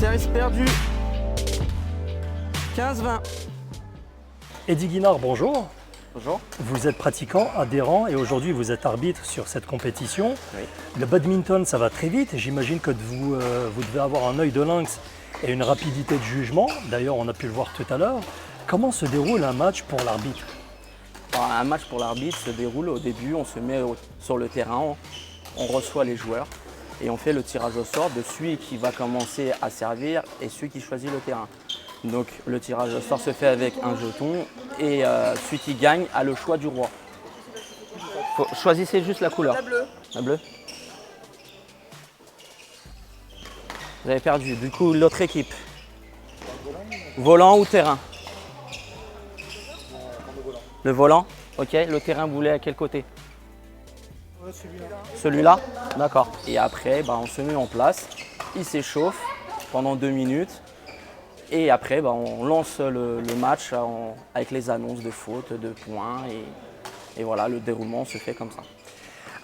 service perdu. 15-20. Eddy Guinard, bonjour. Bonjour. Vous êtes pratiquant, adhérent et aujourd'hui vous êtes arbitre sur cette compétition. Oui. Le badminton, ça va très vite. J'imagine que vous devez avoir un œil de lynx et une rapidité de jugement. D'ailleurs, on a pu le voir tout à l'heure. Comment se déroule un match pour l'arbitre? Un match pour l'arbitre se déroule au début, on se met sur le terrain, on reçoit les joueurs et on fait le tirage au sort de celui qui va commencer à servir et celui qui choisit le terrain. Donc le tirage au sort se fait avec un jeton et celui qui gagne a le choix du roi. Choisissez juste la couleur. La bleue. La bleue. Vous avez perdu. Du coup, l'autre équipe. Volant ou terrain? Le volant. Ok. Le terrain, vous voulez à quel côté? Celui-là. D'accord. Et après, on se met en place. Il s'échauffe pendant 2 minutes. Et après, on lance le match avec les annonces de fautes, de points. Et voilà, le déroulement se fait comme ça.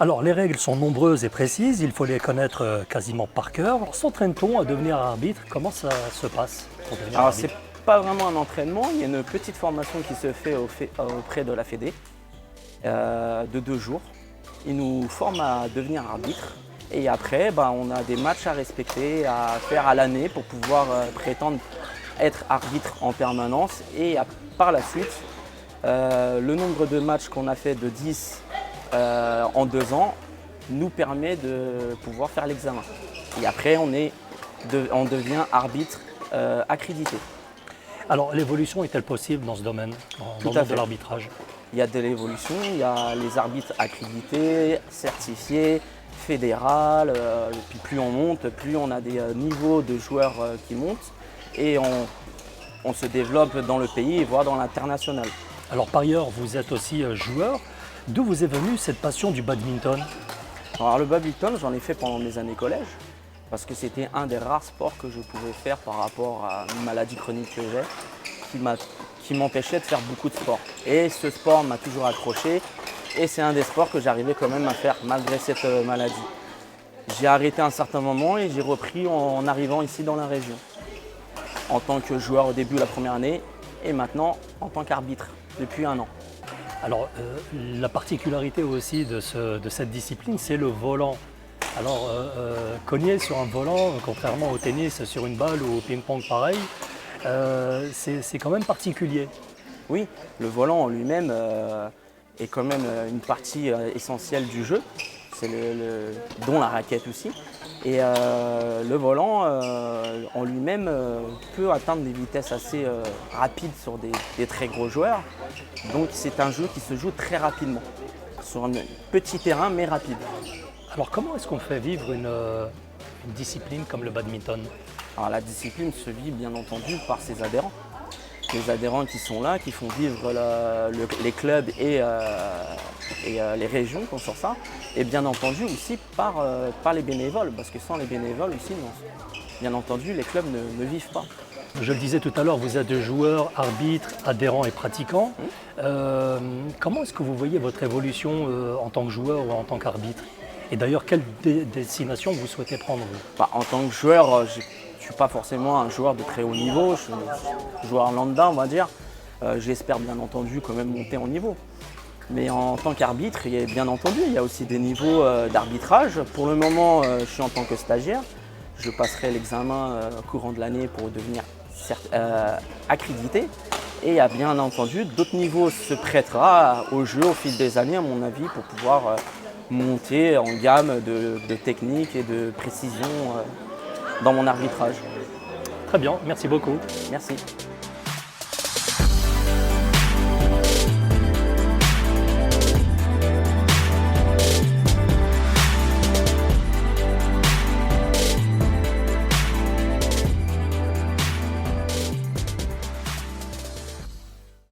Alors, les règles sont nombreuses et précises. Il faut les connaître quasiment par cœur. S'entraîne-t-on à devenir arbitre? Comment ça se passe pour devenir Alors, arbitre? c'est pas vraiment un entraînement. Il y a une petite formation qui se fait auprès de la Fédé de 2 jours. Ils nous forment à devenir arbitre. Et après, on a des matchs à respecter, à faire à l'année pour pouvoir prétendre être arbitre en permanence. Et par la suite, le nombre de matchs qu'on a fait de 10 en 2 ans nous permet de pouvoir faire l'examen. Et après, on devient arbitre accrédité. Alors, l'évolution est-elle possible dans ce domaine, dans le monde de l'arbitrage? Il y a de l'évolution, il y a les arbitres accrédités, certifiés, fédéral, puis plus on monte, plus on a des niveaux de joueurs qui montent et on se développe dans le pays, voire dans l'international. Alors, par ailleurs, vous êtes aussi joueur. D'où vous est venue cette passion du badminton? Alors, le badminton, j'en ai fait pendant mes années collège, parce que c'était un des rares sports que je pouvais faire par rapport à une maladie chronique que j'ai, qui m'empêchait de faire beaucoup de sport. Et ce sport m'a toujours accroché, et c'est un des sports que j'arrivais quand même à faire malgré cette maladie. J'ai arrêté à un certain moment et j'ai repris en arrivant ici dans la région, en tant que joueur au début la première année, et maintenant en tant qu'arbitre depuis 1 an. Alors, la particularité aussi de cette discipline, c'est le volant. Alors, cogner sur un volant, contrairement au tennis sur une balle ou au ping-pong pareil, c'est quand même particulier. Oui, le volant en lui-même est quand même une partie essentielle du jeu, c'est dont la raquette aussi. Et le volant en lui-même peut atteindre des vitesses assez rapides sur des très gros joueurs. Donc c'est un jeu qui se joue très rapidement, sur un petit terrain mais rapide. Alors comment est-ce qu'on fait vivre une discipline comme le badminton? Alors la discipline se vit bien entendu par ses adhérents. Les adhérents qui sont là, qui font vivre les clubs et les régions qui sont sur ça. Et bien entendu aussi par les bénévoles, parce que sans les bénévoles aussi, bien entendu, les clubs ne vivent pas. Je le disais tout à l'heure, vous êtes joueur, arbitre, adhérent et pratiquant. Comment est-ce que vous voyez votre évolution en tant que joueur ou en tant qu'arbitre? Et d'ailleurs, quelle destination vous souhaitez prendre vous? En tant que joueur, je ne suis pas forcément un joueur de très haut niveau, je suis un joueur lambda, on va dire. J'espère bien entendu quand même monter en niveau. Mais en tant qu'arbitre, bien entendu, il y a aussi des niveaux d'arbitrage. Pour le moment, je suis en tant que stagiaire. Je passerai l'examen courant de l'année pour devenir accrédité. Et il y a bien entendu d'autres niveaux se prêtera au jeu au fil des années, à mon avis, pour pouvoir monter en gamme de technique et de précision dans mon arbitrage. Très bien, merci beaucoup. Merci.